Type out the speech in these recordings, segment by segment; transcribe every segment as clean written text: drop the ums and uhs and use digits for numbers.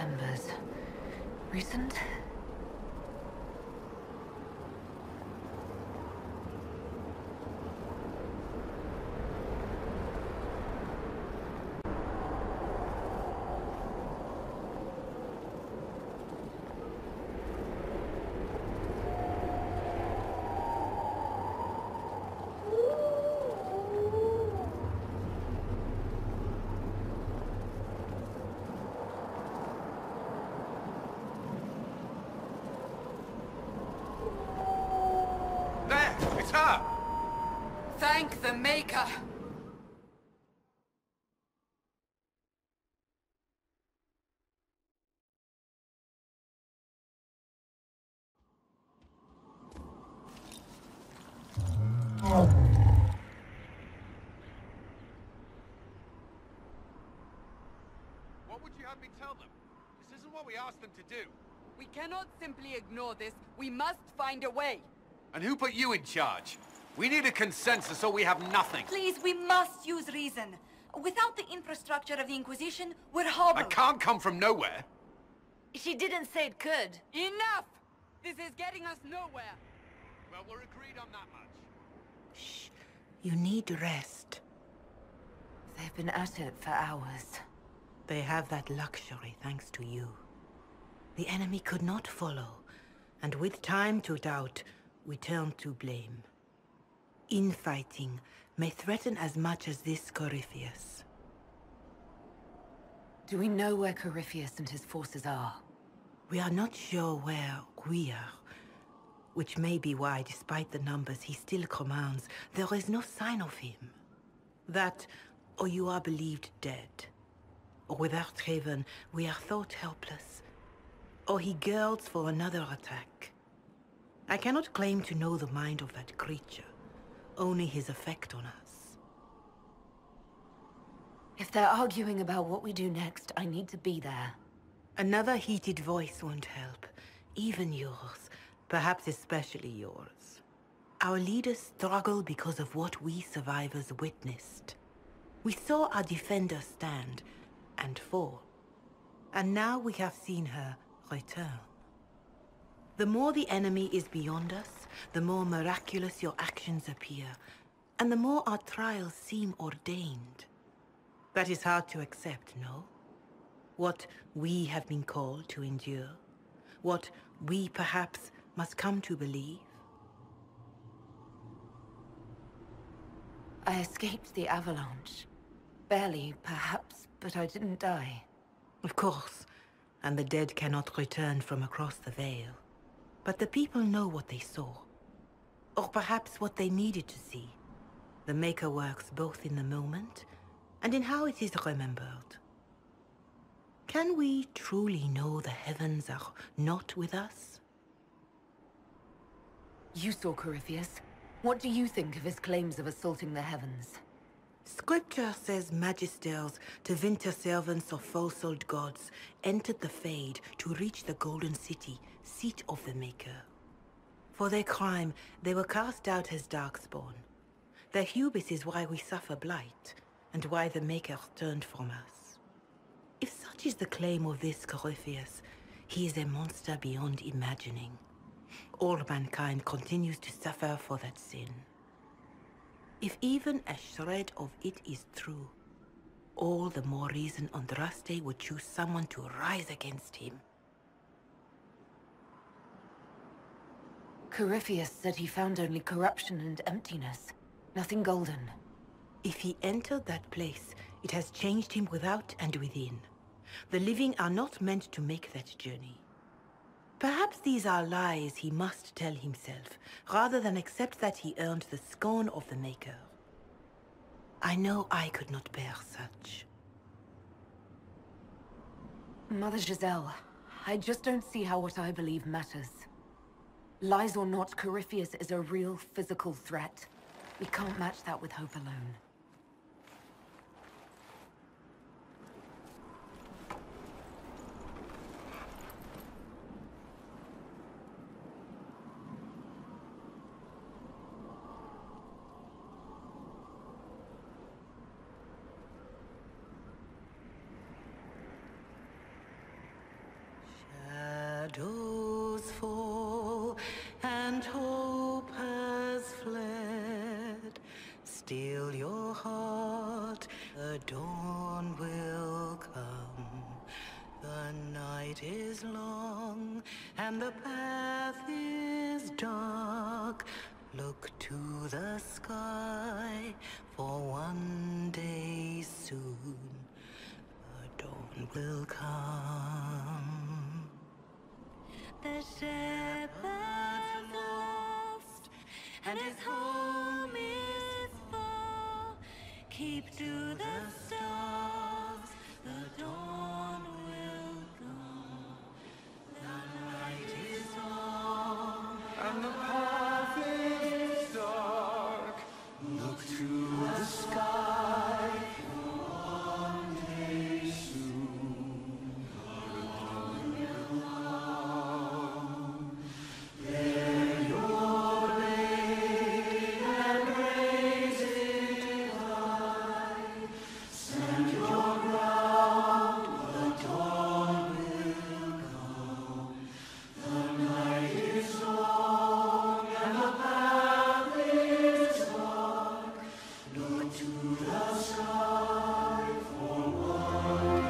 embers. Recent? Thank the Maker! What would you have me tell them? This isn't what we asked them to do. We cannot simply ignore this. We must find a way. And who put you in charge? We need a consensus or we have nothing. Please, we must use reason. Without the infrastructure of the Inquisition, we're hobbled. I can't come from nowhere. She didn't say it could. Enough! This is getting us nowhere. Well, we're agreed on that much. Shh. You need rest. They've been at it for hours. They have that luxury thanks to you. The enemy could not follow, and with time to doubt, we turn to blame. Infighting may threaten as much as this Corypheus. Do we know where Corypheus and his forces are? We are not sure where we are, which may be why, despite the numbers he still commands, there is no sign of him. That, or you are believed dead. Or without Haven, we are thought helpless. Or he girds for another attack. I cannot claim to know the mind of that creature, only his effect on us. If they're arguing about what we do next, I need to be there. Another heated voice won't help. Even yours. Perhaps especially yours. Our leaders struggle because of what we survivors witnessed. We saw our defenders stand and fall. And now we have seen her return. The more the enemy is beyond us, the more miraculous your actions appear, and the more our trials seem ordained. That is hard to accept, no? What we have been called to endure, what we perhaps must come to believe. I escaped the avalanche. Barely, perhaps, but I didn't die. Of course, and the dead cannot return from across the veil. But the people know what they saw. Or perhaps what they needed to see. The Maker works both in the moment and in how it is remembered. Can we truly know the heavens are not with us? You saw Corypheus. What do you think of his claims of assaulting the heavens? Scripture says magisters to winter servants of false-old gods entered the Fade to reach the Golden City, seat of the Maker. For their crime, they were cast out as Darkspawn. Their hubris is why we suffer blight, and why the Maker turned from us. If such is the claim of this Corypheus, he is a monster beyond imagining. All mankind continues to suffer for that sin. If even a shred of it is true, all the more reason Andraste would choose someone to rise against him. Corypheus said he found only corruption and emptiness. Nothing golden. If he entered that place, it has changed him without and within. The living are not meant to make that journey. Perhaps these are lies he must tell himself, rather than accept that he earned the scorn of the Maker. I know I could not bear such. Mother Giselle, I just don't see how what I believe matters. Lies or not, Corypheus is a real physical threat. We can't match that with hope alone. is long and the path is dark. Look to the sky, for one day soon the dawn will come. The shepherd's lost and his home is far. Keep to the stars, the dawn will come. The night is long and the path is dark. Look to the sky, for one day soon the dawn will come. Bear your blade and raise it high. Stand your ground, the dawn will come. The night is long and the path is dark. Look to the sky, for one day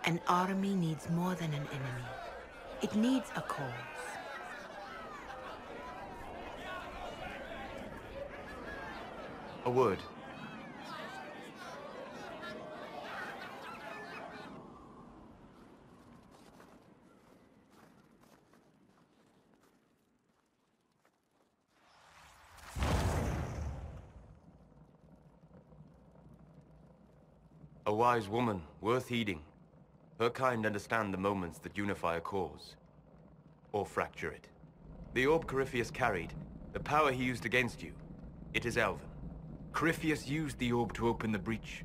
An army needs more than an enemy. It needs a cause. A word. A wise woman, worth heeding. Her kind understand the moments that unify a cause, or fracture it. The orb Corypheus carried, the power he used against you, it is Elven. Corypheus used the orb to open the breach.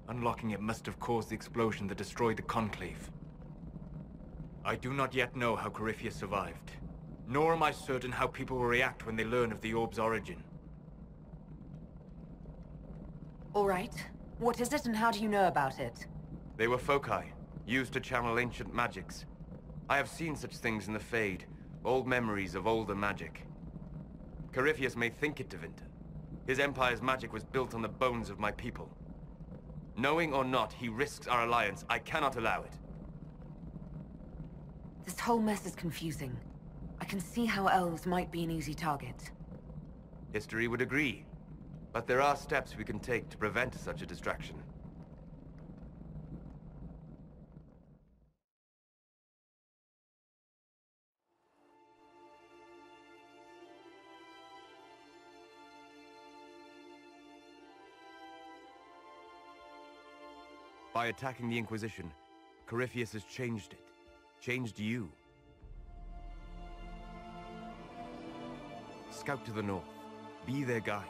Unlocking it must have caused the explosion that destroyed the Conclave. I do not yet know how Corypheus survived, nor am I certain how people will react when they learn of the orb's origin. All right. What is it and how do you know about it? They were foci, used to channel ancient magics. I have seen such things in the Fade, old memories of older magic. Corypheus may think it Tevinter. His empire's magic was built on the bones of my people. Knowing or not, he risks our alliance. I cannot allow it. This whole mess is confusing. I can see how elves might be an easy target. History would agree. But there are steps we can take to prevent such a distraction. By attacking the Inquisition, Corypheus has changed it. Changed you. Scout to the north. Be their guide.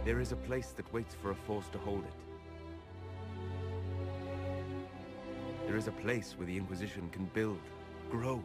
There is a place that waits for a force to hold it. There is a place where the Inquisition can build, grow.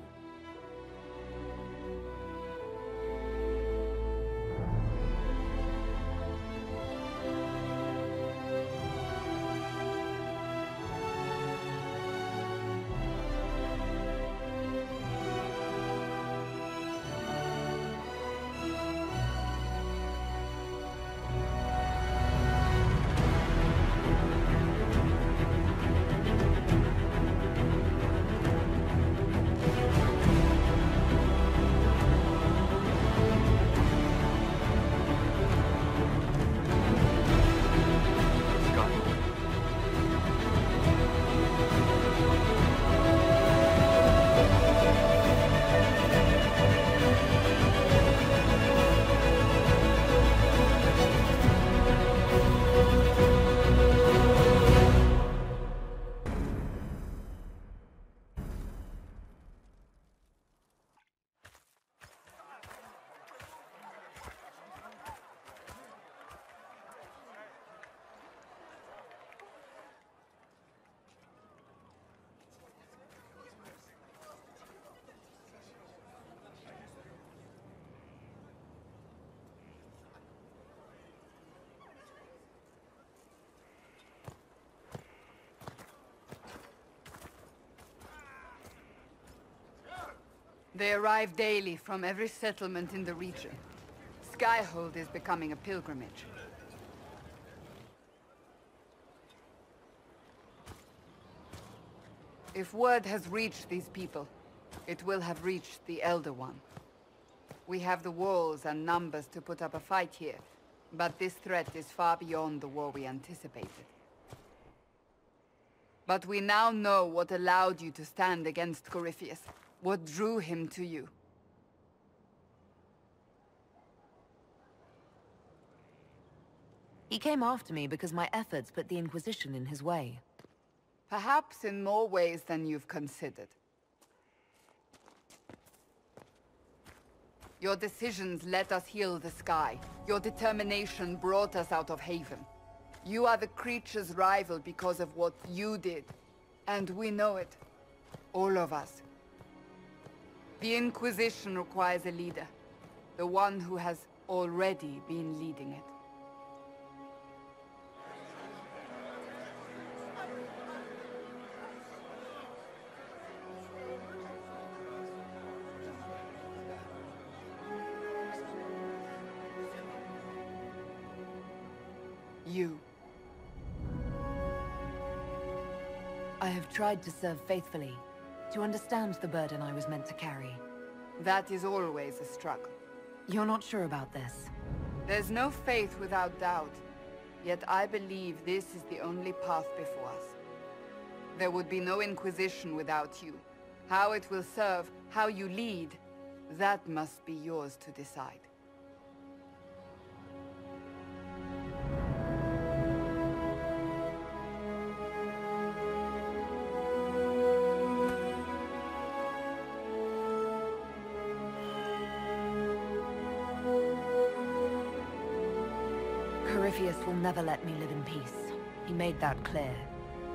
They arrive daily from every settlement in the region. Skyhold is becoming a pilgrimage. If word has reached these people, it will have reached the Elder One. We have the walls and numbers to put up a fight here, but this threat is far beyond the war we anticipated. But we now know what allowed you to stand against Corypheus, what drew him to you. He came after me because my efforts put the Inquisition in his way. Perhaps in more ways than you've considered. Your decisions let us heal the sky. Your determination brought us out of Haven. You are the creature's rival because of what you did. And we know it. All of us. The Inquisition requires a leader. The one who has already been leading it. You. I have tried to serve faithfully, to understand the burden I was meant to carry. That is always a struggle. You're not sure about this? There's no faith without doubt. Yet I believe this is the only path before us. There would be no Inquisition without you. How it will serve, how you lead, that must be yours to decide. Corypheus will never let me live in peace. He made that clear.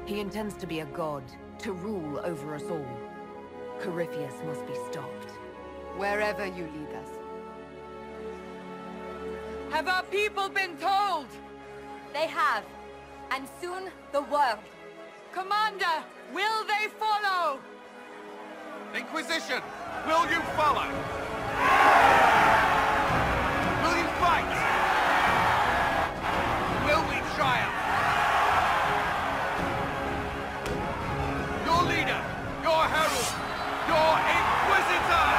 He intends to be a god, to rule over us all. Corypheus must be stopped. Wherever you lead us. Have our people been told? They have. And soon, the world. Commander, will they follow? Inquisition, will you follow? Will you fight? Will we triumph? Your leader, your herald, your Inquisitor!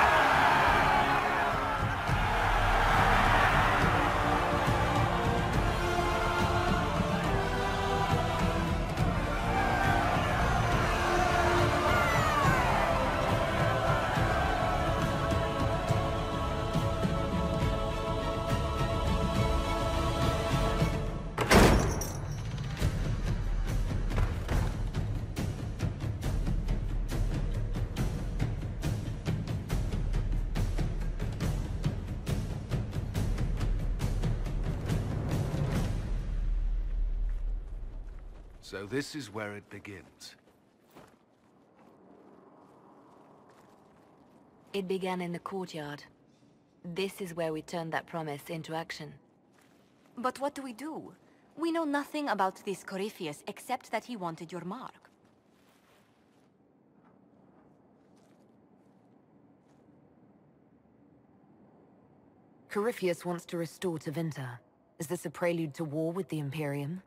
So this is where it begins. It began in the courtyard. This is where we turned that promise into action. But what do? We know nothing about this Corypheus except that he wanted your mark. Corypheus wants to restore Tevinter. Is this a prelude to war with the Imperium?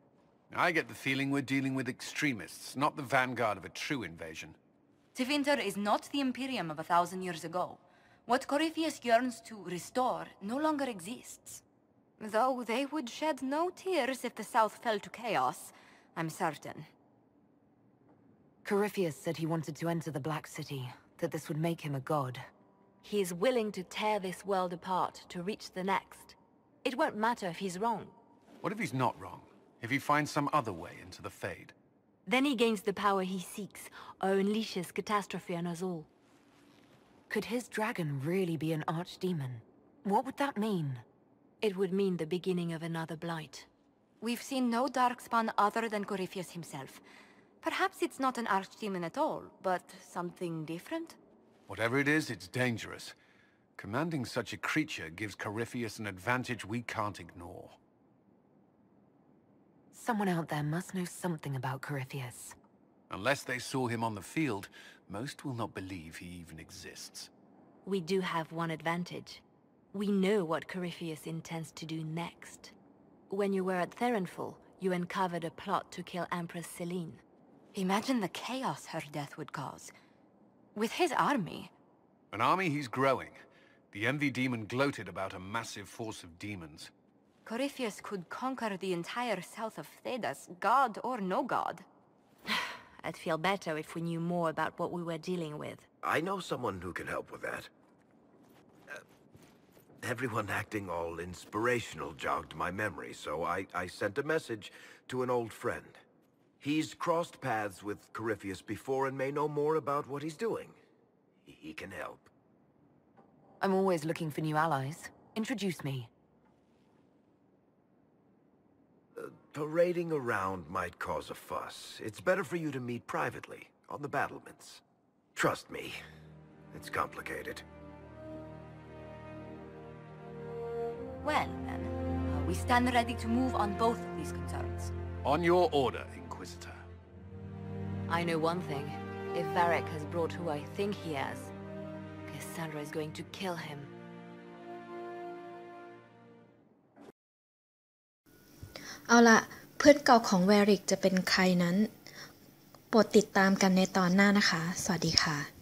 I get the feeling we're dealing with extremists, not the vanguard of a true invasion. Tevinter is not the Imperium of 1,000 years ago. What Corypheus yearns to restore no longer exists. Though they would shed no tears if the South fell to chaos, I'm certain. Corypheus said he wanted to enter the Black City, that this would make him a god. He is willing to tear this world apart to reach the next. It won't matter if he's wrong. What if he's not wrong? If he finds some other way into the Fade? Then he gains the power he seeks, or unleashes catastrophe on us all. Could his dragon really be an archdemon? What would that mean? It would mean the beginning of another blight. We've seen no darkspawn other than Corypheus himself. Perhaps it's not an archdemon at all, but something different? Whatever it is, it's dangerous. Commanding such a creature gives Corypheus an advantage we can't ignore. Someone out there must know something about Corypheus. Unless they saw him on the field, most will not believe he even exists. We do have one advantage. We know what Corypheus intends to do next. When you were at Therenfall, you uncovered a plot to kill Empress Selene. Imagine the chaos her death would cause. With his army. An army he's growing. The envy demon gloated about a massive force of demons. Corypheus could conquer the entire south of Thedas, god or no god. I'd feel better if we knew more about what we were dealing with. I know someone who can help with that. Everyone acting all inspirational jogged my memory, so I sent a message to an old friend. He's crossed paths with Corypheus before and may know more about what he's doing. He can help. I'm always looking for new allies. Introduce me. Parading around might cause a fuss. It's better for you to meet privately, on the battlements. Trust me, it's complicated. Well, then, we stand ready to move on both of these concerns. On your order, Inquisitor. I know one thing. If Varric has brought who I think he has, Cassandra is going to kill him. เอาละเพื่อนเก่าของแวริกจะเป็นใครนั้นโปรดติดตามกันในตอนหน้านะคะสวัสดีค่ะ